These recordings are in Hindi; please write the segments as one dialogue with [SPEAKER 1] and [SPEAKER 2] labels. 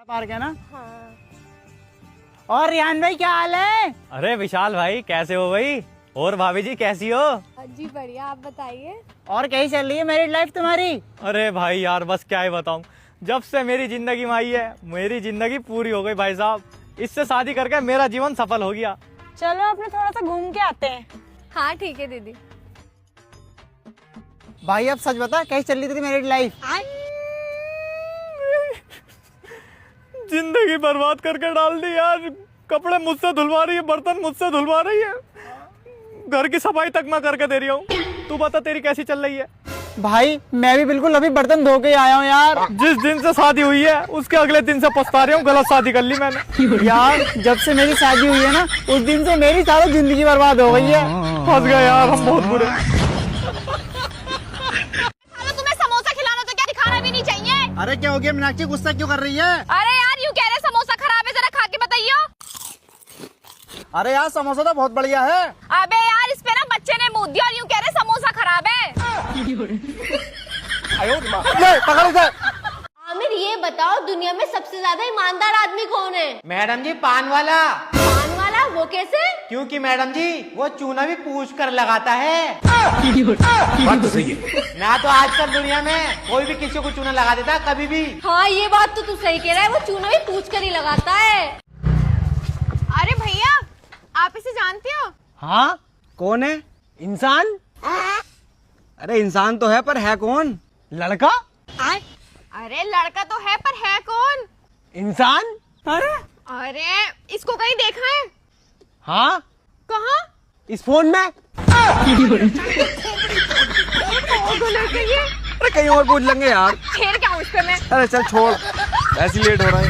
[SPEAKER 1] पार्क है ना।
[SPEAKER 2] हाँ।
[SPEAKER 1] और रियान भाई क्या हाल है?
[SPEAKER 3] अरे विशाल भाई कैसे हो भाई? और भाभी जी कैसी हो?
[SPEAKER 2] जी बढ़िया, आप बताइए।
[SPEAKER 1] और कैसी चल रही है मैरिड लाइफ तुम्हारी?
[SPEAKER 3] अरे भाई यार बस क्या ही बताऊं, जब से मेरी जिंदगी में आई है मेरी जिंदगी पूरी हो गई भाई साहब। इससे शादी करके मेरा जीवन सफल हो गया।
[SPEAKER 1] चलो अपने थोड़ा सा घूम के आते हैं।
[SPEAKER 2] हाँ ठीक है दीदी।
[SPEAKER 1] भाई अब सच बता, कैसी चल रही थी मैरिड लाइफ?
[SPEAKER 3] जिंदगी बर्बाद करके डाल दी यार। कपड़े मुझसे धुलवा रही है, बर्तन मुझसे धुलवा रही है, घर की सफाई तक मैं करके दे रही हूँ। तू बता तेरी कैसी चल रही है?
[SPEAKER 1] भाई मैं भी बिल्कुल अभी बर्तन धो के आया हूँ यार।
[SPEAKER 3] जिस दिन से शादी हुई है उसके अगले दिन से पछता रही हूँ, गलत शादी कर ली मैंने।
[SPEAKER 1] यार जब से मेरी शादी हुई है ना, उस दिन से मेरी सारी जिंदगी बर्बाद हो गई है।
[SPEAKER 3] फंस गए यार हम बहुत बुरे।
[SPEAKER 2] तुम्हें समोसा खिलाना तो क्या दिखाना भी नहीं चाहिए।
[SPEAKER 1] अरे क्या हो गया मीनाक्षी, गुस्सा क्यों कर रही है?
[SPEAKER 2] अरे यार यूँ कह रहे समोसा खराब है, जरा खा के बताइए।
[SPEAKER 1] अरे यार समोसा तो बहुत बढ़िया है।
[SPEAKER 2] अबे यार इस पे ना बच्चे ने मुंह दिया और यूँ कह रहे समोसा खराब है।
[SPEAKER 1] ले, पकड़ इसे।
[SPEAKER 4] आमिर ये बताओ दुनिया में सबसे ज्यादा ईमानदार आदमी कौन है?
[SPEAKER 5] मैडम जी पान वाला।
[SPEAKER 4] पान वाला? वो कैसे?
[SPEAKER 5] क्योंकि मैडम जी वो चूना भी पूछ कर लगाता है। बात तो सही है ना। तो आजकल दुनिया में कोई भी किसी को चूना लगा देता है कभी भी।
[SPEAKER 4] हाँ ये बात तो तू सही कह रहा है, वो चूना भी पूछ कर ही लगाता है।
[SPEAKER 2] अरे भैया आप इसे जानते हो?
[SPEAKER 6] हाँ कौन है? इंसान? अरे इंसान तो है पर है कौन?
[SPEAKER 1] लड़का?
[SPEAKER 2] अरे लड़का तो है पर है कौन?
[SPEAKER 6] इंसान?
[SPEAKER 2] अरे इसको कहीं देखा है?
[SPEAKER 6] हाँ
[SPEAKER 2] कहाँ?
[SPEAKER 6] इस फोन में। अरे कहीं और पूछ लेंगे यार।
[SPEAKER 2] छेड़ क्या हूँ इस पे मैं?
[SPEAKER 6] अरे चल छोड़, ऐसे लेट हो रहा है।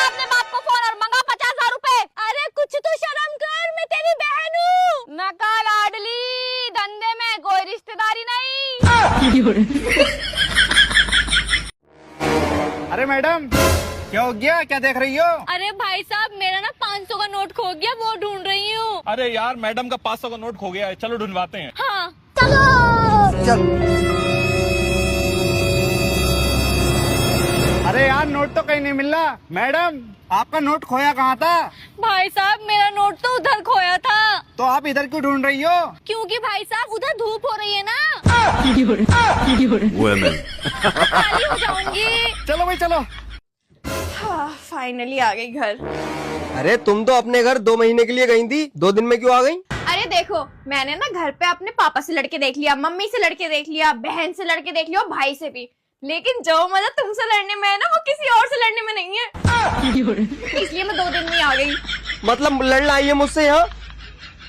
[SPEAKER 2] अपने बाप को फोन और मंगा 50,000 रुपए। अरे कुछ तो शर्म कर, मैं तेरी बहन हूँ। नका लाडली, धंधे में कोई रिश्तेदारी नहीं।
[SPEAKER 1] अरे मैडम क्या हो गया, क्या देख रही हो?
[SPEAKER 4] अरे भाई साहब मेरा ना 500 का नोट खो गया, वो ढूंढ रही हूँ।
[SPEAKER 7] अरे यार मैडम का 500 का नोट खो गया है, चलो ढूंढवाते हैं।
[SPEAKER 4] हाँ
[SPEAKER 1] चल। अरे यार नोट तो कहीं नहीं मिल रहा। मैडम आपका नोट खोया कहाँ था?
[SPEAKER 4] भाई साहब मेरा नोट तो उधर खोया था।
[SPEAKER 1] तो आप इधर क्यों ढूंढ रही हो?
[SPEAKER 4] क्योंकि भाई साहब उधर धूप हो रही है ना। खाली हो जाऊंगी।
[SPEAKER 1] चलो भाई चलो।
[SPEAKER 2] फाइनली आ गई घर।
[SPEAKER 6] अरे तुम तो अपने घर 2 महीने के लिए गई थी, 2 दिन में क्यों आ गई?
[SPEAKER 2] अरे देखो मैंने ना घर पे अपने पापा से लड़के देख लिया, मम्मी से लड़के देख लिया, बहन से लड़के देख लिया और भाई से भी, लेकिन जो मजा तुमसे लड़ने में है ना वो किसी और से लड़ने में नहीं है। इसलिए मैं 2 दिन में आ गई।
[SPEAKER 6] मतलब लड़ना आई है मुझसे यहाँ?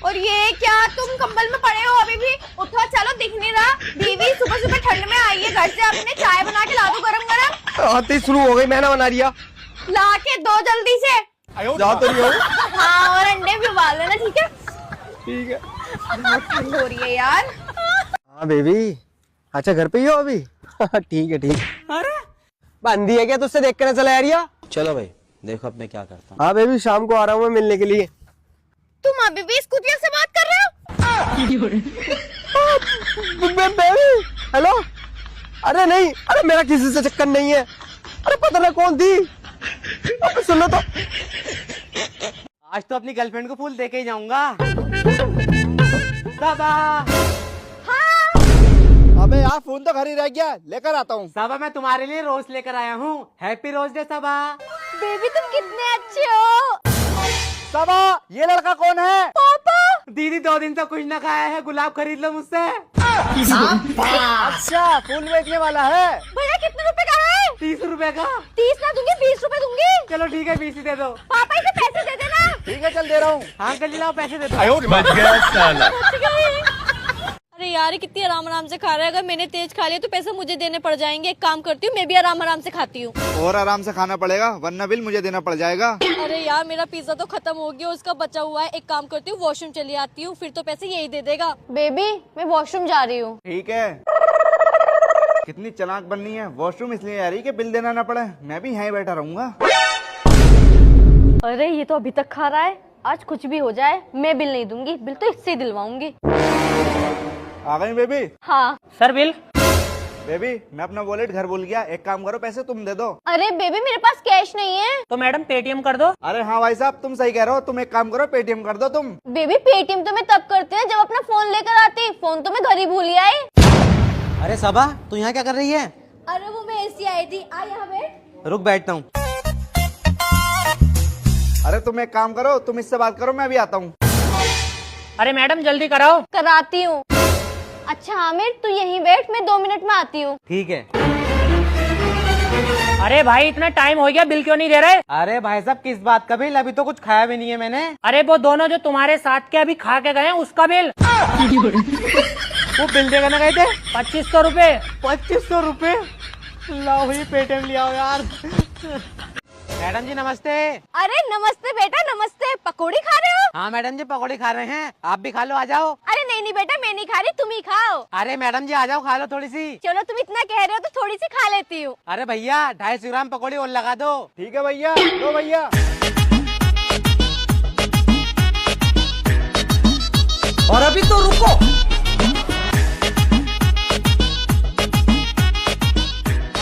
[SPEAKER 2] और ये क्या तुम कंबल में पड़े हो अभी भी? उठो चलो, दिख नहीं रहा? बीवी सुबह सुबह ठंड में आई है घर से, अपने चाय बना के ला दो गरम गरम।
[SPEAKER 6] आते ही शुरू हो गई, मैंने बना दिया।
[SPEAKER 2] ला के दो जल्दी से।
[SPEAKER 6] जा तो नहीं हो?
[SPEAKER 2] हाँ और अंडे भी उबाल लेना, ठीक है?
[SPEAKER 6] ठीक है।
[SPEAKER 2] बहुत ठंड हो रही है यार।
[SPEAKER 6] हाँ बेबी, अच्छा घर पे ही हो अभी? ठीक है ठीक। अरे बंदी है क्या तुझसे देख कर चला यारिया?
[SPEAKER 8] चलो भाई देखो अब मैं क्या करता हूँ।
[SPEAKER 6] हाँ बेबी शाम को आ रहा हूँ मैं मिलने के लिए।
[SPEAKER 2] तुम अभी भी इस कुतिया से बात कर रहे हो?
[SPEAKER 6] Baby hello. अरे नहीं, अरे मेरा किसी से चक्कर नहीं है। अरे पता ना कौन थी। अबे सुनो तो।
[SPEAKER 5] आज तो अपनी गर्लफ्रेंड को फूल देके ही जाऊंगा। साबा
[SPEAKER 1] अबे यार फोन तो घर ही रह गया, लेकर आता हूँ।
[SPEAKER 5] साबा मैं तुम्हारे लिए रोज लेकर आया हूँ। हैप्पी रोज डे साबा।
[SPEAKER 2] बेबी तुम कितने अच्छे हो।
[SPEAKER 1] सबा ये लड़का कौन है?
[SPEAKER 2] पापा।
[SPEAKER 5] दीदी 2 दिन से कुछ ना खाया है, गुलाब खरीद लो मुझसे।
[SPEAKER 1] अच्छा फूल बेचने वाला है।
[SPEAKER 2] भैया कितने रुपए का है?
[SPEAKER 5] 30 रुपए का।
[SPEAKER 2] 30 ना दूंगी, 20 रुपए दूंगी।
[SPEAKER 5] चलो ठीक है 20 ही दे दो।
[SPEAKER 2] पापा इसे पैसे दे देना।
[SPEAKER 1] ठीक है चल दे रहा हूँ।
[SPEAKER 5] हाँ अंकल जी लाओ पैसे दे दो।
[SPEAKER 7] बच गया साला।
[SPEAKER 4] अरे यार कितनी आराम आराम से खा रहा है, अगर मैंने तेज खा लिया तो पैसे मुझे देने पड़ जाएंगे। एक काम करती हूँ मैं भी आराम आराम से खाती हूँ।
[SPEAKER 1] और आराम से खाना पड़ेगा वरना बिल मुझे देना पड़ जाएगा।
[SPEAKER 4] अरे यार मेरा पिज्जा तो खत्म हो गया, उसका बचा हुआ है। एक काम करती हूँ वॉशरूम चली आती हूँ, फिर तो पैसे यही दे देगा। बेबी मैं वॉशरूम जा रही हूँ।
[SPEAKER 1] ठीक है। कितनी चालाक बननी है, वॉशरूम इसलिए आ रही कि बिल देना ना पड़े। मैं भी यहीं बैठा रहूंगा।
[SPEAKER 4] अरे ये तो अभी तक खा रहा है, आज कुछ भी हो जाए मैं बिल नहीं दूंगी, बिल तो इससे दिलवाऊंगी।
[SPEAKER 1] आ गई बेबी?
[SPEAKER 4] हाँ
[SPEAKER 1] सर बिल। बेबी मैं अपना वॉलेट घर भूल गया, एक काम करो पैसे तुम दे दो।
[SPEAKER 4] अरे बेबी मेरे पास कैश नहीं है।
[SPEAKER 5] तो मैडम पेटीएम कर दो।
[SPEAKER 1] अरे हाँ भाई साहब तुम सही कह रहे हो, तुम एक काम करो पेटीएम कर दो तुम।
[SPEAKER 4] बेबी पेटीएम तो मैं तब करती हूँ जब अपना फोन लेकर आती, फोन तो मैं घर ही भूल ही आई।
[SPEAKER 5] अरे सबा तू यहाँ क्या कर रही है?
[SPEAKER 4] अरे वो मैं ऐसी आई थी, आ यहाँ बैठ।
[SPEAKER 5] रुक बैठता हूँ।
[SPEAKER 1] अरे तुम एक काम करो, तुम इससे बात करो, मैं अभी आता हूँ।
[SPEAKER 5] अरे मैडम जल्दी कराओ।
[SPEAKER 4] कराती हूँ। अच्छा आमिर तू यहीं बैठ, मैं 2 मिनट में आती हूँ।
[SPEAKER 5] ठीक है। अरे भाई इतना टाइम हो गया, बिल क्यों नहीं दे रहे? अरे भाई साहब किस बात का बिल? अभी तो कुछ खाया भी नहीं है मैंने। अरे वो दोनों जो तुम्हारे साथ के अभी खा के गए हैं उसका बिल। वो बिल देगा ना गए थे 2500 रूपए। 2500 रूपए? लाओ ये पेटीएम ले आओ यार। मैडम जी नमस्ते।
[SPEAKER 4] अरे नमस्ते बेटा नमस्ते, पकौड़ी खा रहे हो?
[SPEAKER 5] हाँ मैडम जी पकौड़ी खा रहे हैं, आप भी खा लो, आ जाओ।
[SPEAKER 4] अरे नहीं नहीं बेटा मैं नहीं खा रही, तुम ही खाओ।
[SPEAKER 5] अरे मैडम जी आ जाओ, खा लो थोड़ी सी।
[SPEAKER 4] चलो तुम इतना कह रहे हो तो थोड़ी सी खा लेती हूँ।
[SPEAKER 5] अरे भैया 250 ग्राम पकौड़ी और लगा दो।
[SPEAKER 1] ठीक है भैया, दो भैया।
[SPEAKER 6] और अभी तो रुको।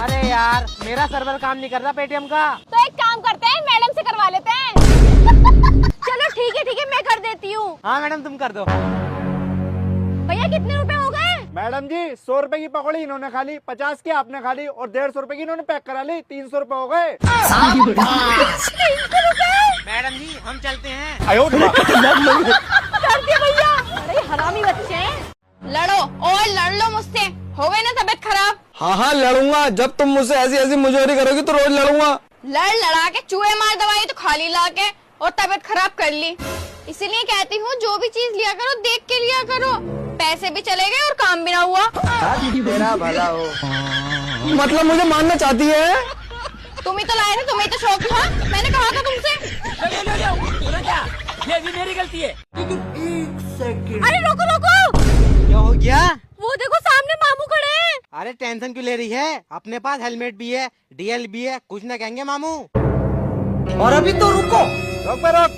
[SPEAKER 5] अरे यार मेरा सर्वर काम नहीं कर रहा पेटीएम का।
[SPEAKER 4] तो एक काम करते हैं मैडम से करवा लेते हैं। चलो ठीक है मैं कर देती हूँ।
[SPEAKER 5] हाँ मैडम तुम कर दो।
[SPEAKER 4] भैया कितने रुपए हो गए?
[SPEAKER 1] मैडम जी 100 रुपए की पकौड़ी इन्होंने खा ली, 50 की आपने खा ली और 150 रुपए की इन्होंने पैक करा ली, 300 रुपए हो गए।
[SPEAKER 4] 300 रुपए?
[SPEAKER 5] मैडम जी हम चलते हैं।
[SPEAKER 4] कर दिया भैया। अरे हरामी बच्चे हैं।
[SPEAKER 2] लड़ो और लड़ लो मुझसे, हो गई ना तबीयत खराब?
[SPEAKER 6] हाँ हाँ लड़ूंगा, जब तुम मुझसे ऐसी ऐसी मुजोरी करोगी तो रोज लड़ूंगा।
[SPEAKER 2] लड़ लड़ा के चूहे मार दवाई तो खाली ला के और तबीयत खराब कर ली। इसीलिए कहती हूँ जो भी चीज लिया करो देख के लिया करो, पैसे भी चले गए और काम भी ना हुआ।
[SPEAKER 1] तेरा भला हो।
[SPEAKER 6] मतलब मुझे मानना चाहती है?
[SPEAKER 2] तुम ही तो लाए थे, तुम्हें तो शौक था, मैंने कहा था तुमसे।
[SPEAKER 5] ये भी मेरी गलती है।
[SPEAKER 4] अरे रोको रोको,
[SPEAKER 5] क्या हो गया?
[SPEAKER 4] वो देखो सामने मामू खड़े हैं।
[SPEAKER 5] अरे टेंशन क्यों ले रही है? अपने पास हेलमेट भी है, डीएल भी है, कुछ ना कहेंगे मामू।
[SPEAKER 6] और अभी तो रुको।
[SPEAKER 1] रोक पे रोक,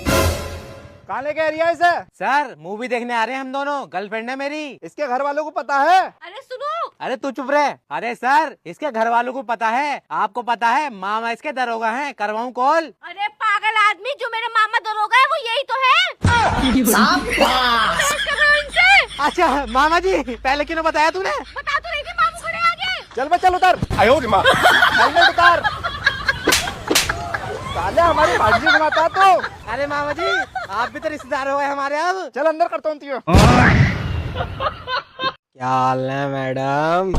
[SPEAKER 1] कहाँ लेके आ रही है इसे?
[SPEAKER 5] सर मूवी देखने आ रहे हैं हम दोनों, गर्लफ्रेंड है मेरी।
[SPEAKER 1] इसके घर वालों को पता है?
[SPEAKER 4] अरे सुनो।
[SPEAKER 5] अरे तू चुप रहे। अरे सर इसके घर वालों को पता है, आपको पता है, मामा इसके दरोगा हैं, करवाऊं कॉल?
[SPEAKER 4] अरे पागल आदमी, जो मेरे मामा दरोगा है वो यही तो है।
[SPEAKER 5] अच्छा मामा जी पहले क्यों ना बताया तूने?
[SPEAKER 4] बता तो रही थी, मामू खड़े आगे।
[SPEAKER 1] चल बे चल उतर। हेलमेट उतार। साले हमारी भाजी बनाता तो।
[SPEAKER 5] अरे मामा जी आप भी तो रिश्तेदार हो गए हमारे अब।
[SPEAKER 1] चल अंदर करता हूँ तुझे।
[SPEAKER 6] क्या हाल है मैडम?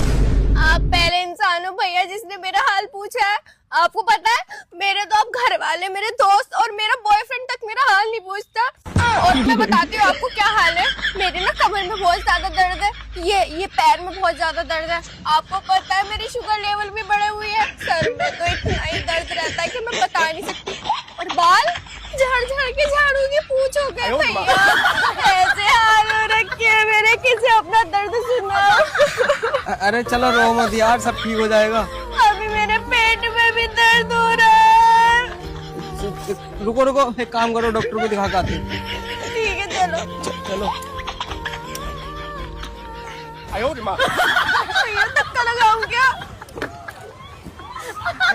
[SPEAKER 2] आप पहले इंसान हो भैया जिसने मेरा हाल पूछा है। आपको पता है मेरे तो अब घर वाले, मेरे दोस्त और मेरा बॉयफ्रेंड तक मेरा हाल नहीं पूछता। और मैं बताती हूँ आपको क्या हाल है। मेरे ना कमर में बहुत ज्यादा दर्द है, ये पैर में बहुत ज्यादा दर्द है। आपको पता है मेरी शुगर लेवल भी बढ़ी हुई है, सर में तो इतना ही दर्द रहता है कि मैं बता नहीं सकती। और बाल झड़ झड़ के झाड़ूंगी, पूछोगे भैया ऐसे हाल हो रखे हैं मेरे, किसी अपना दर्द सुनाओ।
[SPEAKER 6] अरे चलो रो मत यार, सब ठीक हो जाएगा।
[SPEAKER 2] अभी मेरे पेट में भी दर्द हो रहा है।
[SPEAKER 6] रुको रुको, एक काम करो, डॉक्टर को दिखा के आते हैं।
[SPEAKER 2] ठीक है चलो।
[SPEAKER 6] चलो।
[SPEAKER 2] भैया धक्का लगाऊं क्या?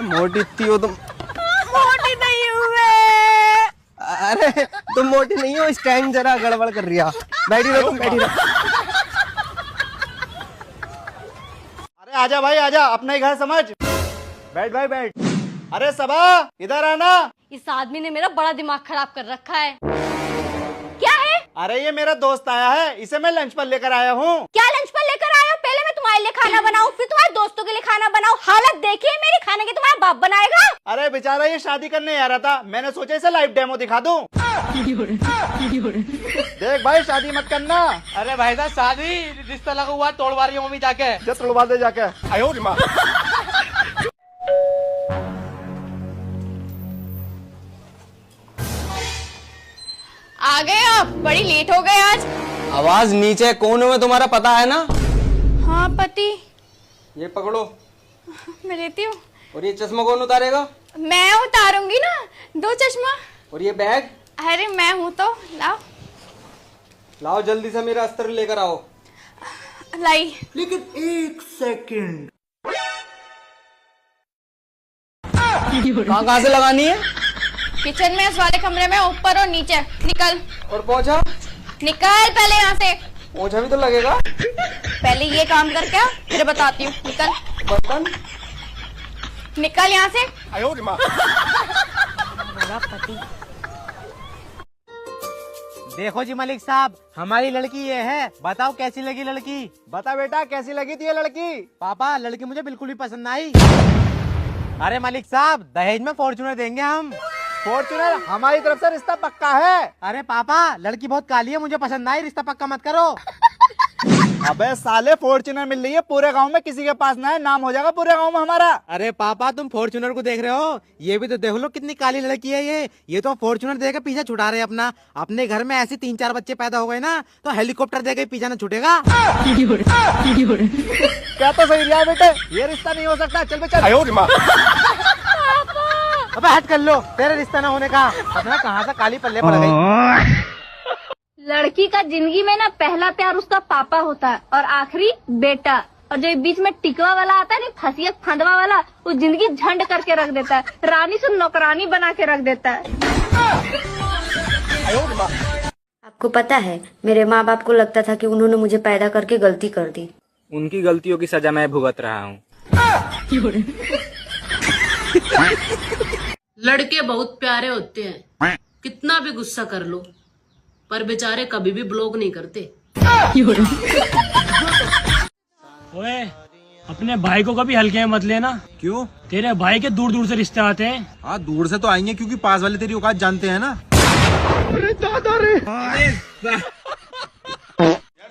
[SPEAKER 6] मोटी इतनी हो तुम।
[SPEAKER 2] मोटी नहीं हूँ मैं।
[SPEAKER 6] अरे तुम मोटी नहीं हो, स्टैंड जरा गड़बड़ कर रही है। बैठी रहो तुम, बैठी रहो।
[SPEAKER 1] अरे आजा भाई आजा, अपना ही घर समझ। बैठ भाई बैठ। अरे सबा इधर आना।
[SPEAKER 4] इस आदमी ने मेरा बड़ा दिमाग खराब कर रखा है। क्या है?
[SPEAKER 1] अरे ये मेरा दोस्त आया है, इसे मैं लंच पर लेकर आया हूँ।
[SPEAKER 4] क्या लंच पर लेकर आए हो? पहले मैं तुम्हारे लिए खाना बनाऊं, फिर तुम्हारे दोस्तों के लिए खाना बनाऊं। हालत देखिए मेरी, खाने की तुम्हारा बाप बनाएगा।
[SPEAKER 1] अरे बेचारा ये शादी करने आ रहा था, मैंने सोचा इसे लाइव डेमो दिखा दूं। देख भाई शादी मत करना।
[SPEAKER 5] अरे भाई साहब शादी रिश्ता लगा हुआ, तोड़वा रही हूँ मम्मी जाके।
[SPEAKER 1] जब तोड़वा दे जाके।
[SPEAKER 2] आ गए आप, बड़ी लेट हो गए आज।
[SPEAKER 6] आवाज नीचे कोने में तुम्हारा पता है ना?
[SPEAKER 2] हाँ पति।
[SPEAKER 6] ये पकड़ो।
[SPEAKER 2] मैं लेती हूँ।
[SPEAKER 6] और ये चश्मा कौन उतारेगा?
[SPEAKER 2] मैं उतारूंगी ना, दो चश्मा।
[SPEAKER 6] और ये बैग?
[SPEAKER 2] अरे मैं हूँ तो, लाओ।
[SPEAKER 6] लाओ जल्दी से, मेरा अस्त्र लेकर आओ।
[SPEAKER 2] लाई।
[SPEAKER 1] लेकिन 1 सेकंड।
[SPEAKER 6] कहाँ से लगानी है?
[SPEAKER 2] किचन में, उस वाले कमरे में, ऊपर और नीचे। निकल।
[SPEAKER 6] और पोछा?
[SPEAKER 2] निकल पहले यहाँ से।
[SPEAKER 6] पोछा भी तो लगेगा।
[SPEAKER 2] पहले ये काम करके फिर बताती हूँ। निकल।
[SPEAKER 6] बर्तन?
[SPEAKER 2] निकल यहाँ से।
[SPEAKER 5] देखो जी मलिक साहब, हमारी लड़की ये है। बताओ कैसी लगी लड़की?
[SPEAKER 1] बता बेटा कैसी लगी थी ये लड़की?
[SPEAKER 5] पापा लड़की मुझे बिल्कुल भी पसंद ना आई। अरे मलिक साहब, दहेज में फॉर्च्यूनर देंगे हम।
[SPEAKER 1] फॉर्च्यूनर? हमारी तरफ से रिश्ता पक्का है।
[SPEAKER 5] अरे पापा लड़की बहुत काली है, मुझे पसंद ना आई, रिश्ता पक्का मत करो।
[SPEAKER 1] अबे साले, फॉर्च्यूनर मिल रही है पूरे गांव में, किसी के पास ना है, नाम हो जाएगा पूरे गांव में हमारा।
[SPEAKER 5] अरे पापा तुम फॉर्च्यूनर को देख रहे हो, ये भी तो देख लो कितनी काली लड़की है ये तो फॉर्च्यूनर देकर पीछा छुड़ा रहे अपना। अपने घर में ऐसे 3-4 बच्चे पैदा हो गए ना तो हेलीकॉप्टर देकर पीछा न छूटेगा।
[SPEAKER 1] क्या तो सही रहा बेटे, ये रिश्ता नहीं हो सकता। चल बेटा।
[SPEAKER 5] अबे हट कर लो, तेरे रिश्ता न होने का। अपना कहाँ से काली पल्ले पड़ गई।
[SPEAKER 4] लड़की का जिंदगी में ना पहला प्यार उसका पापा होता है और आखिरी बेटा, और जो बीच में टिकवा वाला आता है ना, फसिया फंदवा वाला, वो जिंदगी झंड करके रख देता है, रानी से नौकरानी बना के रख देता है।
[SPEAKER 9] आपको पता है, मेरे माँ बाप को लगता था कि उन्होंने मुझे पैदा करके गलती कर दी।
[SPEAKER 8] उनकी गलतियों की सजा मैं भुगत रहा हूँ।
[SPEAKER 10] लड़के बहुत प्यारे होते हैं, कितना भी गुस्सा कर लो, पर बेचारे कभी भी ब्लॉक नहीं करते।
[SPEAKER 3] ओए, अपने भाई को कभी हल्के में मत लेना।
[SPEAKER 7] क्यों?
[SPEAKER 3] तेरे भाई के दूर दूर से रिश्ते आते हैं।
[SPEAKER 7] हाँ, दूर से तो आएंगे क्योंकि पास वाले तेरी औकात जानते हैं ना।
[SPEAKER 3] अरे दादा रे।
[SPEAKER 7] यार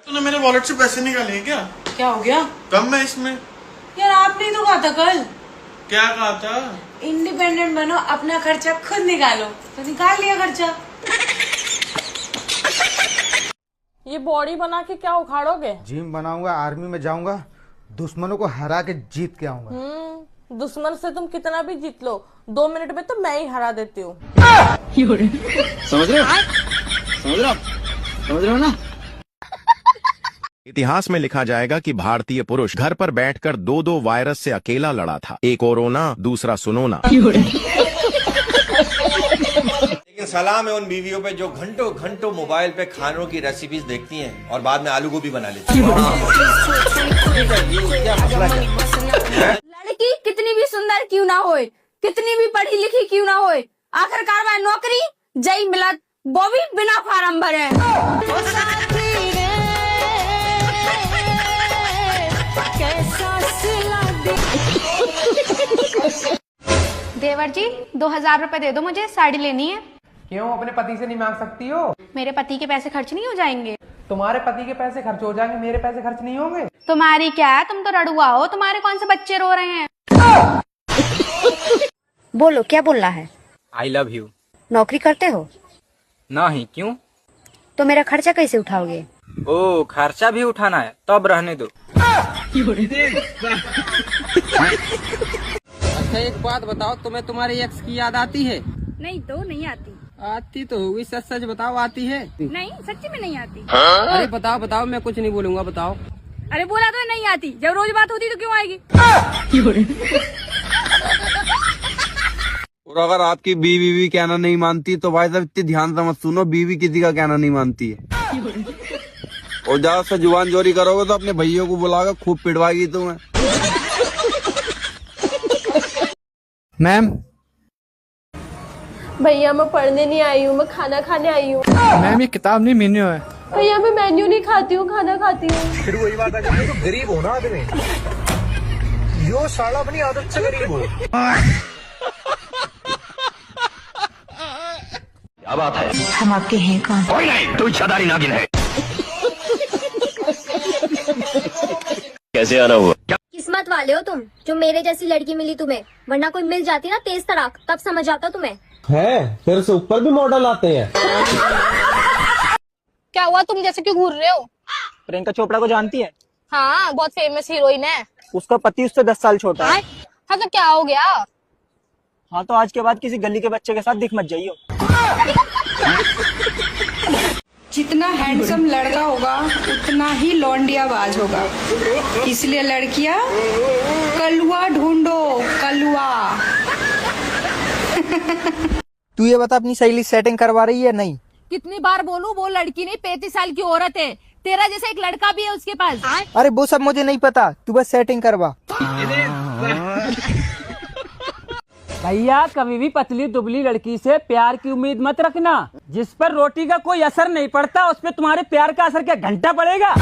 [SPEAKER 7] तूने मेरे वॉलेट से पैसे निकाले हैं क्या?
[SPEAKER 10] क्या हो गया?
[SPEAKER 7] कम है इसमें।
[SPEAKER 10] यार आपने ही तो कहा था कल।
[SPEAKER 7] क्या कहा था?
[SPEAKER 10] इंडिपेंडेंट बनो, अपना खर्चा खुद निकालो, तो निकाल लिया खर्चा।
[SPEAKER 4] ये बॉडी बना के क्या उखाड़ोगे?
[SPEAKER 1] जिम बनाऊंगा, आर्मी में जाऊंगा, दुश्मनों को हरा के जीत के आऊंगा।
[SPEAKER 4] दुश्मन से तुम कितना भी जीत लो, 2 मिनट में तो मैं ही हरा देती हूँ।
[SPEAKER 8] समझ रहे हो ना?
[SPEAKER 11] इतिहास में लिखा जाएगा कि भारतीय पुरुष घर पर बैठकर 2 वायरस से अकेला लड़ा था, एक कोरोना, दूसरा सुनोना।
[SPEAKER 6] लेकिन सलाम है उन बीवियों पे जो घंटों घंटों मोबाइल पे खानों की रेसिपीज देखती हैं और बाद में आलू गोभी बना लेती हैं।
[SPEAKER 2] लड़की कितनी भी सुंदर क्यों ना होए, कितनी भी पढ़ी लिखी क्यों ना होए, आखिरकार वह नौकरी जय मिलत, वो भी बिना फार्म भरे। देवर जी 2000 रुपए दे दो, मुझे साड़ी लेनी है।
[SPEAKER 5] क्यों, अपने पति से नहीं मांग सकती हो?
[SPEAKER 2] मेरे पति के पैसे खर्च नहीं हो जाएंगे?
[SPEAKER 5] तुम्हारे पति के पैसे खर्च हो जाएंगे, मेरे पैसे खर्च नहीं होंगे।
[SPEAKER 2] तुम्हारी क्या है, तुम तो रड़ुआ हो, तुम्हारे कौन से बच्चे रो रहे हैं?
[SPEAKER 9] बोलो क्या बोलना है?
[SPEAKER 8] I love you.
[SPEAKER 9] नौकरी करते हो?
[SPEAKER 8] नहीं, क्यों?
[SPEAKER 9] तो मेरा खर्चा कैसे उठाओगे?
[SPEAKER 8] ओ, खर्चा भी उठाना है, तब रहने दो। अच्छा एक बात बताओ, तुम्हें तुम्हारे एक्स की याद आती है?
[SPEAKER 2] नहीं तो नहीं आती।
[SPEAKER 8] आती तो होगी, सच सच बताओ, आती है?
[SPEAKER 2] नहीं, सच्ची में नहीं आती।
[SPEAKER 8] अरे बताओ बताओ, मैं कुछ नहीं बोलूंगा, बताओ।
[SPEAKER 2] अरे बोला तो नहीं आती, जब रोज बात होती तो क्यों आएगी?
[SPEAKER 7] और अगर आपकी बीवी भी कहना नहीं मानती तो भाई साहब इतनी ध्यान से मत सुनो, बीवी किसी का कहना नहीं मानती है। और ज्यादा से जुबान जोरी करोगे तो अपने भैया को बुलाकर खूब पिटवाएगी तुम्हें।
[SPEAKER 3] मैम।
[SPEAKER 4] भैया मैं पढ़ने नहीं आई हूँ, मैं खाना खाने आई हूँ।
[SPEAKER 3] मैम ये किताब नहीं, मेन्यू है।
[SPEAKER 4] भैया मैं मेन्यू नहीं खाती हूँ, खाना खाती हूँ।
[SPEAKER 6] फिर वही बात आ जाती है, तो गरीब हो ना आदमी, यो साला अपनी आदत से गरीब हो।
[SPEAKER 11] क्या बात है?
[SPEAKER 9] हम आपके हैं कौन?
[SPEAKER 11] कोई नहीं, तू इच्छाधारी नागिन है। कैसे आना हुआ?
[SPEAKER 2] किस्मत वाले हो तुम, जो मेरे जैसी लड़की मिली तुम्हें, वरना कोई मिल जाती ना तेज तराक, तब समझ आता तुम्हें।
[SPEAKER 6] है, तेरे से ऊपर भी मॉडल आते हैं।
[SPEAKER 4] क्या हुआ, तुम जैसे क्यों घूर रहे हो?
[SPEAKER 5] प्रियंका चोपड़ा को जानती है?
[SPEAKER 4] हाँ, बहुत फेमस हीरोइन है।
[SPEAKER 5] उसका पति उससे 10 साल छोटा है।
[SPEAKER 4] हाँ तो क्या हो गया?
[SPEAKER 5] हाँ तो आज के बाद किसी गली के बच्चे के साथ दिख मत जाइयो।
[SPEAKER 10] जितना हैंडसम लड़का होगा उतना ही लौंडियाबाज होगा, इसलिए लड़कियां कलुआ ढूंढो, कलुआ।
[SPEAKER 6] तू ये बता अपनी सहेली सेटिंग करवा रही है नहीं?
[SPEAKER 4] कितनी बार बोलूं, वो लड़की नहीं 35 साल की औरत है। तेरा जैसा एक लड़का भी है उसके पास।
[SPEAKER 6] अरे वो सब मुझे नहीं पता, तू बस सेटिंग करवा।
[SPEAKER 5] भैया कभी भी पतली दुबली लड़की से प्यार की उम्मीद मत रखना। जिस पर रोटी का कोई असर नहीं पड़ता उस पर तुम्हारे प्यार का असर क्या घंटा पड़ेगा?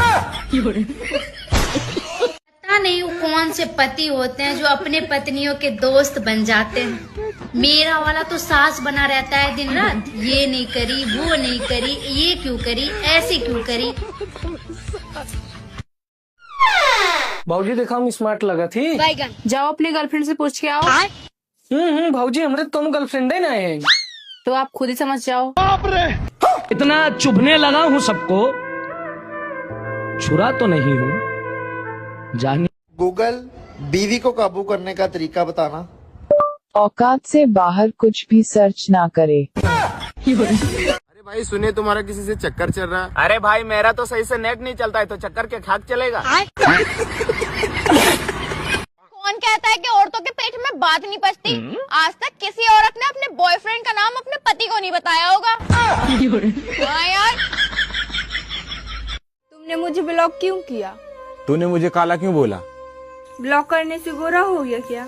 [SPEAKER 4] पता नहीं वो कौन से पति होते हैं जो अपने पत्नियों के दोस्त बन जाते हैं। मेरा वाला तो सास बना रहता है दिन रात, ये नहीं करी, वो नहीं करी, ये क्यों करी, ऐसे क्यों करी।
[SPEAKER 3] भाजी देखा हम स्मार्ट लगा थी।
[SPEAKER 4] जाओ अपनी गर्लफ्रेंड से पूछ के आओ।
[SPEAKER 3] भाजी हमारे तुम गर्लफ्रेंड है ना है,
[SPEAKER 4] तो आप खुद ही समझ जाओ।
[SPEAKER 3] इतना चुभने लगा हूँ सबको, छुरा तो नहीं हूँ जानी।
[SPEAKER 1] गूगल, बीवी को काबू करने का तरीका बताना।
[SPEAKER 12] औकात से बाहर कुछ भी सर्च ना करे।
[SPEAKER 7] अरे भाई सुने तुम्हारा किसी से चक्कर चल रहा है?
[SPEAKER 5] अरे भाई मेरा तो सही से नेट नहीं चलता है तो चक्कर के खाक चलेगा।
[SPEAKER 2] कौन कहता है कि औरतों के पेट में बात नहीं पचती? आज तक किसी औरत ने अपने बॉयफ्रेंड का नाम अपने पति को नहीं बताया होगा। हाँ यार।
[SPEAKER 4] तुमने मुझे ब्लॉक क्यों किया?
[SPEAKER 7] तूने मुझे काला क्यों बोला?
[SPEAKER 4] ब्लॉक करने से गोरा हो गया क्या?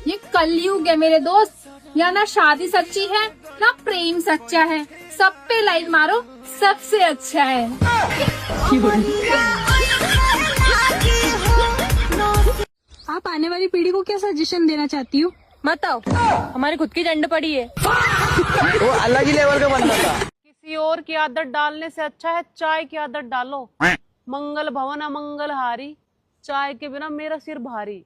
[SPEAKER 4] ये कलयुग है मेरे दोस्त, या ना शादी सच्ची है ना प्रेम सच्चा है। सब पे लाइक मारो, सबसे अच्छा है। आप आने वाली पीढ़ी को क्या सजेशन देना चाहती हो? मत आओ, हमारी खुद की डंड पड़ी है।
[SPEAKER 6] वो अलग ही लेवल का बंदा था।
[SPEAKER 10] किसी और की आदत डालने से अच्छा है चाय की आदत डालो। मंगल भवन अमंगल हारी, चाय के बिना मेरा सिर भारी।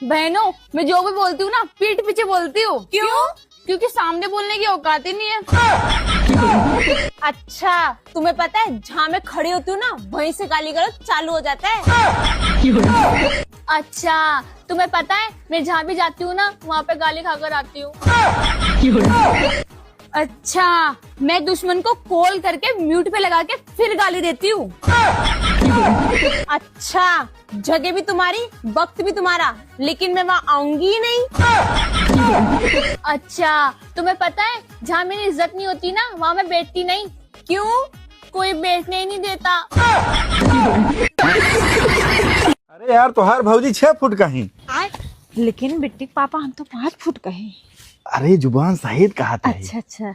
[SPEAKER 2] बहनों, मैं जो भी बोलती हूँ ना पीठ पीछे बोलती हूँ। क्यों? क्योंकि सामने बोलने की औकात ही नहीं है। अच्छा, तुम्हें पता है जहाँ मैं खड़ी होती हूँ ना वहीं से गाली गलौज चालू हो जाता है। अच्छा, तुम्हें पता है मैं जहाँ भी जाती हूँ ना वहाँ पे गाली खाकर आती हूँ। अच्छा, मैं दुश्मन को कॉल करके म्यूट पे लगा के फिर गाली देती हूँ। अच्छा, जगह भी तुम्हारी, वक्त भी तुम्हारा, लेकिन मैं वहाँ आऊंगी ही नहीं। अच्छा, तुम्हें पता है जहाँ मेरी इज्जत नहीं होती ना वहाँ मैं बैठती नहीं। क्यों? कोई बैठने ही नहीं देता।
[SPEAKER 1] अरे यार तुम्हार भौजी 6 फुट का है।
[SPEAKER 2] लेकिन बिट्टी पापा हम तो 5 फुट का है।
[SPEAKER 1] अरे जुबान साहिद कहा था।
[SPEAKER 2] अच्छा अच्छा।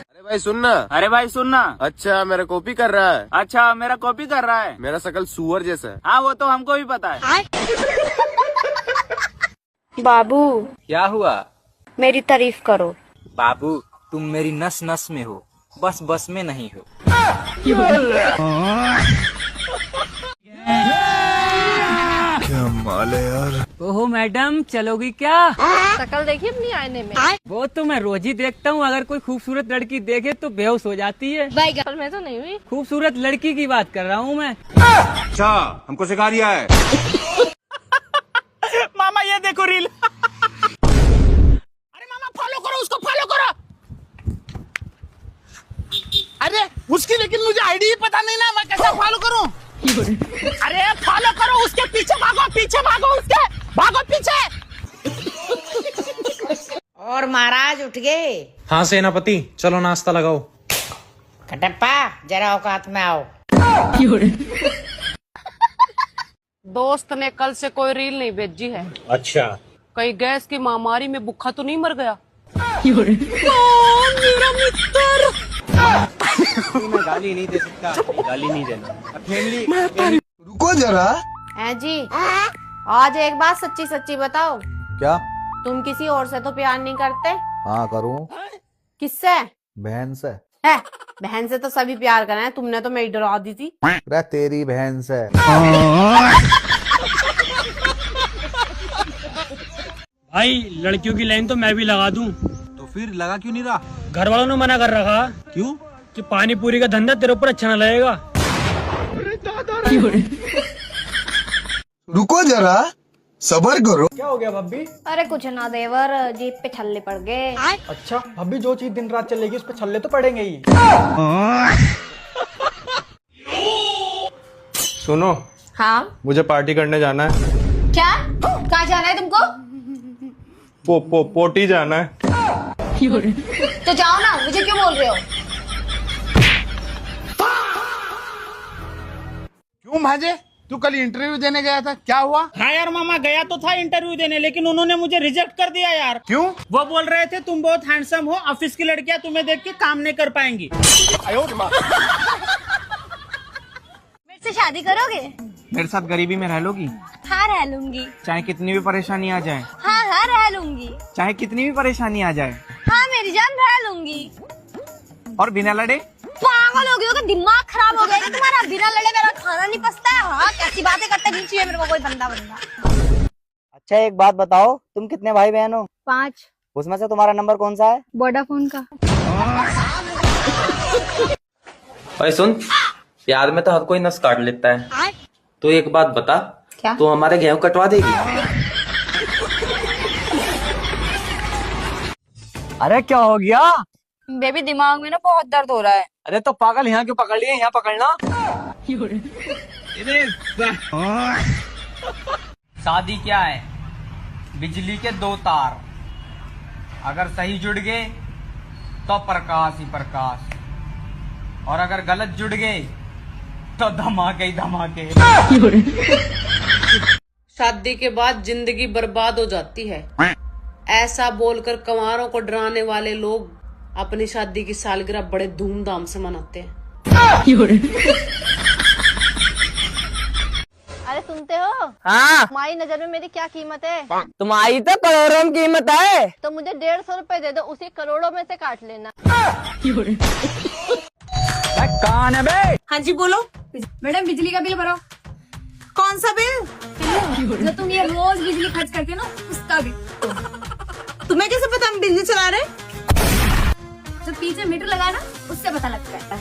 [SPEAKER 7] अरे भाई सुनना।
[SPEAKER 5] अरे भाई सुनना।
[SPEAKER 7] अच्छा मेरा कॉपी कर रहा है।
[SPEAKER 5] अच्छा मेरा कॉपी कर रहा है।
[SPEAKER 7] मेरा शकल सुअर जैसा है।
[SPEAKER 5] हाँ वो तो हमको भी पता है।
[SPEAKER 9] बाबू,
[SPEAKER 8] क्या हुआ?
[SPEAKER 9] मेरी तारीफ करो।
[SPEAKER 8] बाबू तुम मेरी नस नस में हो, बस बस में नहीं हो।
[SPEAKER 11] क्या माल है यार।
[SPEAKER 5] ओहो मैडम, चलोगी क्या?
[SPEAKER 2] शक्ल देखी अपनी आईने में।
[SPEAKER 5] वो तो मैं रोज ही देखता हूँ, अगर कोई खूबसूरत लड़की देखे तो बेहोश हो जाती है।
[SPEAKER 2] पर मैं तो नहीं हुई।
[SPEAKER 5] खूबसूरत लड़की की बात कर रहा हूँ मैं।
[SPEAKER 7] अच्छा हमको सिखा रिया है।
[SPEAKER 3] मामा ये देखो रील। अरे मामा फॉलो करो उसको, फॉलो करो। अरे उसकी लेकिन मुझे आईडी ही पता नहीं ना, मैं कैसे फॉलो करूं? अरे फॉलो करो उसके पीछे भागो उसके, भागो पीछे।
[SPEAKER 10] और महाराज उठ गए?
[SPEAKER 3] हाँ सेनापति, चलो नाश्ता लगाओ।
[SPEAKER 10] कटप्पा जरा औकात में आओ। दोस्त ने कल से कोई रील नहीं भेजी है।
[SPEAKER 3] अच्छा,
[SPEAKER 10] कहीं गैस की महामारी में भूखा तो नहीं मर गया?
[SPEAKER 3] मेरा मित्र।
[SPEAKER 8] मैं गाली नहीं दे सकता, गाली नहीं देना।
[SPEAKER 6] रुको जरा।
[SPEAKER 2] है जी, आज एक बात सच्ची सच्ची बताओ,
[SPEAKER 6] क्या?
[SPEAKER 2] तुम किसी और से तो प्यार नहीं करते?
[SPEAKER 6] हाँ करूँ।
[SPEAKER 2] किससे?
[SPEAKER 6] बहन से।
[SPEAKER 2] है, बहन से तो सभी प्यार कर रहे हैं, तुमने तो मेरी डरा दी थी।
[SPEAKER 6] अरे तेरी बहन से।
[SPEAKER 3] भाई लड़कियों की लाइन तो मैं भी लगा दूं।
[SPEAKER 7] तो फिर लगा क्यों नहीं रहा?
[SPEAKER 3] घर वालों ने मना कर रखा।
[SPEAKER 7] क्यों?
[SPEAKER 3] कि पानी पूरी का धंधा तेरे ऊपर अच्छा न लगेगा।
[SPEAKER 6] रुको जरा, सबर करो।
[SPEAKER 3] क्या हो गया भाभी?
[SPEAKER 2] अरे कुछ ना देवर, जीप पे छल्ले पड़ गए।
[SPEAKER 3] अच्छा भाभी, जो चीज दिन रात चलेगी उस पे छल्ले तो पड़ेंगे ही। सुनो,
[SPEAKER 2] हाँ
[SPEAKER 3] मुझे पार्टी करने जाना है।
[SPEAKER 2] क्या? कहाँ जाना है तुमको?
[SPEAKER 3] पोटी जाना है।
[SPEAKER 2] तो जाओ ना, मुझे क्यों बोल रहे हो?
[SPEAKER 1] क्यों भांजे, तू कल इंटरव्यू देने गया था, क्या हुआ?
[SPEAKER 5] हाँ यार मामा, गया तो था इंटरव्यू देने, लेकिन उन्होंने मुझे रिजेक्ट कर दिया यार।
[SPEAKER 1] क्यों?
[SPEAKER 5] वो बोल रहे थे तुम बहुत हैंडसम हो, ऑफिस की लड़कियां तुम्हें देख के काम नहीं कर पाएंगी।
[SPEAKER 2] मेरे से शादी करोगे?
[SPEAKER 5] मेरे साथ गरीबी में रह लोगी?
[SPEAKER 2] हाँ रह लूंगी।
[SPEAKER 5] चाहे कितनी भी परेशानी आ जाए?
[SPEAKER 2] हाँ हाँ रह लूंगी।
[SPEAKER 5] चाहे कितनी भी परेशानी आ जाए?
[SPEAKER 2] हाँ मेरी जान रह लूंगी।
[SPEAKER 5] और बिना लड़े?
[SPEAKER 2] पागल हो गए हो, दिमाग खराब हो गया है तुम्हारा? बिना लड़े मेरा खाना नहीं पचता है? हाँ कैसी बातें करते नहीं चाहिए मेरे को कोई बंदा।
[SPEAKER 6] अच्छा एक बात बताओ, तुम कितने भाई बहन हो?
[SPEAKER 2] 5।
[SPEAKER 6] उसमें से तुम्हारा नंबर कौन सा है?
[SPEAKER 2] वोडाफोन का।
[SPEAKER 8] अरे सुन, प्यार में तो हर कोई नस काट लेता है। तो एक बात बता,
[SPEAKER 2] क्या?
[SPEAKER 8] तू हमारे गेहूं कटवा देगी?
[SPEAKER 6] अरे क्या हो गया?
[SPEAKER 2] बेबी दिमाग में ना बहुत दर्द हो रहा है।
[SPEAKER 6] अरे तो पागल यहाँ क्यों पकड़ लिए, यहाँ पकड़ना।
[SPEAKER 5] शादी क्या है? बिजली के 2 तार, अगर सही जुड़ गए तो प्रकाश ही प्रकाश, और अगर गलत जुड़ गए तो धमाके ही धमाके।
[SPEAKER 10] शादी के बाद जिंदगी बर्बाद हो जाती है, ऐसा बोलकर कुंवारों को डराने वाले लोग अपनी शादी की सालगिरह बड़े धूमधाम से मनाते हैं।
[SPEAKER 4] अरे सुनते हो?
[SPEAKER 6] हाँ
[SPEAKER 4] तुम्हारी नजर में मेरी क्या कीमत है?
[SPEAKER 6] तुम्हारी तो करोड़ों में कीमत है।
[SPEAKER 4] तो मुझे 150 रुपए दे दो, उसी करोड़ों में से काट लेना।
[SPEAKER 6] कौन है बे?
[SPEAKER 2] हाँ जी बोलो। मैडम बिजली का बिल भरो। कौन सा बिल? जो तुम ये रोज बिजली खर्च करते हो ना, उसका बिल। तुम्हें कैसे पता हम बिजली चला रहे? जो पीछे मीटर लगा ना, उससे पता लगता है।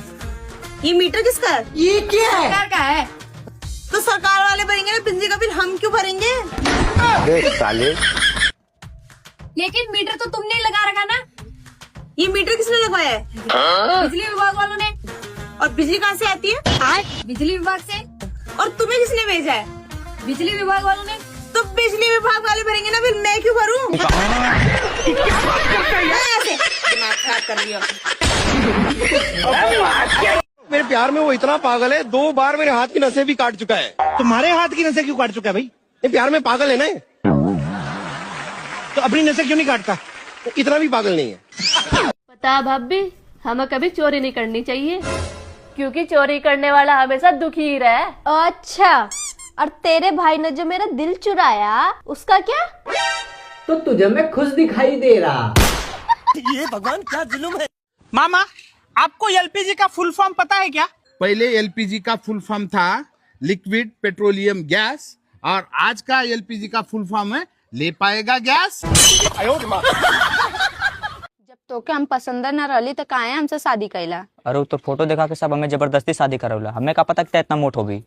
[SPEAKER 2] ये मीटर किसका है? ये क्या है? सरकार का है। तो सरकार वाले भरेंगे ना बिजली का बिल, हम क्यों भरेंगे?
[SPEAKER 6] साले।
[SPEAKER 2] लेकिन मीटर तो तुमने ही लगा रखा ना। ये मीटर किसने लगवाया है? बिजली विभाग वालों ने। और बिजली कहाँ से आती है? बिजली विभाग से। और तुम्हें किसने भेजा है? बिजली विभाग वालों ने। तो बिजली विभाग वाले भरेंगे ना बिल, मैं क्यों भरूं? दिमाग खराब कर दिया।
[SPEAKER 6] मेरे प्यार में वो इतना पागल है, 2 बार मेरे हाथ की नसें भी काट चुका है।
[SPEAKER 3] तुम्हारे हाथ की नसें क्यों काट चुका है भाई?
[SPEAKER 6] ये प्यार में पागल है ना ये?
[SPEAKER 3] तो अपनी नसें क्यों नहीं काटता?
[SPEAKER 6] वो इतना भी पागल नहीं है।
[SPEAKER 4] पता भाभी, हमें कभी चोरी नहीं करनी चाहिए, क्योंकि चोरी करने वाला हमेशा दुखी ही रहे। अच्छा, और तेरे भाई ने जो मेरा दिल चुराया, उसका क्या?
[SPEAKER 5] तो तुझे मैं खुश दिखाई दे रहा।
[SPEAKER 6] ये भगवान क्या जुल्म है।
[SPEAKER 5] मामा, आपको एलपीजी का फुल फॉर्म पता है क्या?
[SPEAKER 1] पहले एलपीजी का फुल फॉर्म था लिक्विड पेट्रोलियम गैस, और आज का एलपीजी का फुल फॉर्म है ले पाएगा गैस।
[SPEAKER 4] जब तो के हम पसंद न रही तो काहे हमसे शादी कैला?
[SPEAKER 5] अरे तो फोटो दिखा के सब हमें जबरदस्ती शादी करवला, हमें क्या पता कि इतना मोट हो गई।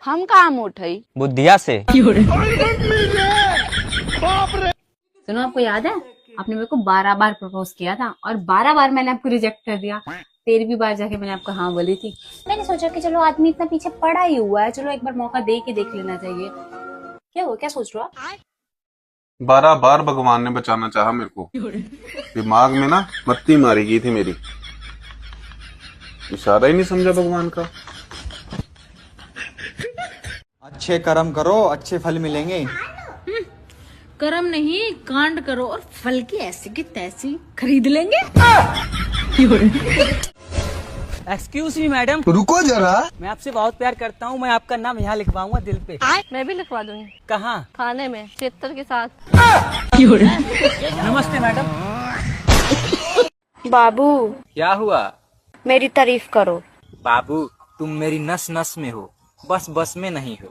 [SPEAKER 4] हम कहाँ मोट है?
[SPEAKER 5] बुद्धिया से।
[SPEAKER 10] सुनो, आपको याद है आपने मेरे को 12 बार प्रपोज किया था और 12 बार मैंने आपको रिजेक्ट कर दिया। 13वीं बार जाके मैंने आपको हाँ बोली थी। मैंने सोचा कि चलो आदमी इतना पीछे पड़ा ही हुआ है, चलो एक बार मौका दे के देख लेना चाहिए। क्या हुआ, क्या सोच रहे हो आप?
[SPEAKER 7] 12 बार भगवान ने बचाना चाहा मेरे को। दिमाग में ना बत्ती मारी गई थी मेरी, इशारा ही नहीं समझा भगवान का।
[SPEAKER 3] अच्छे कर्म करो, अच्छे फल मिलेंगे।
[SPEAKER 10] कर्म नहीं, कांड करो और फल की ऐसी की तैसी खरीद लेंगे।
[SPEAKER 5] एक्सक्यूज मी मैडम,
[SPEAKER 6] रुको जरा।
[SPEAKER 5] मैं आपसे बहुत प्यार करता हूँ, मैं आपका नाम यहाँ लिखवाऊंगा दिल पे।
[SPEAKER 4] मैं भी लिखवा दूंगी।
[SPEAKER 5] कहाँ?
[SPEAKER 4] खाने में, चित्तर के साथ।
[SPEAKER 5] नमस्ते मैडम।
[SPEAKER 9] बाबू
[SPEAKER 5] क्या हुआ?
[SPEAKER 9] मेरी तारीफ करो।
[SPEAKER 5] बाबू, तुम मेरी नस नस में हो, बस बस में नहीं हो।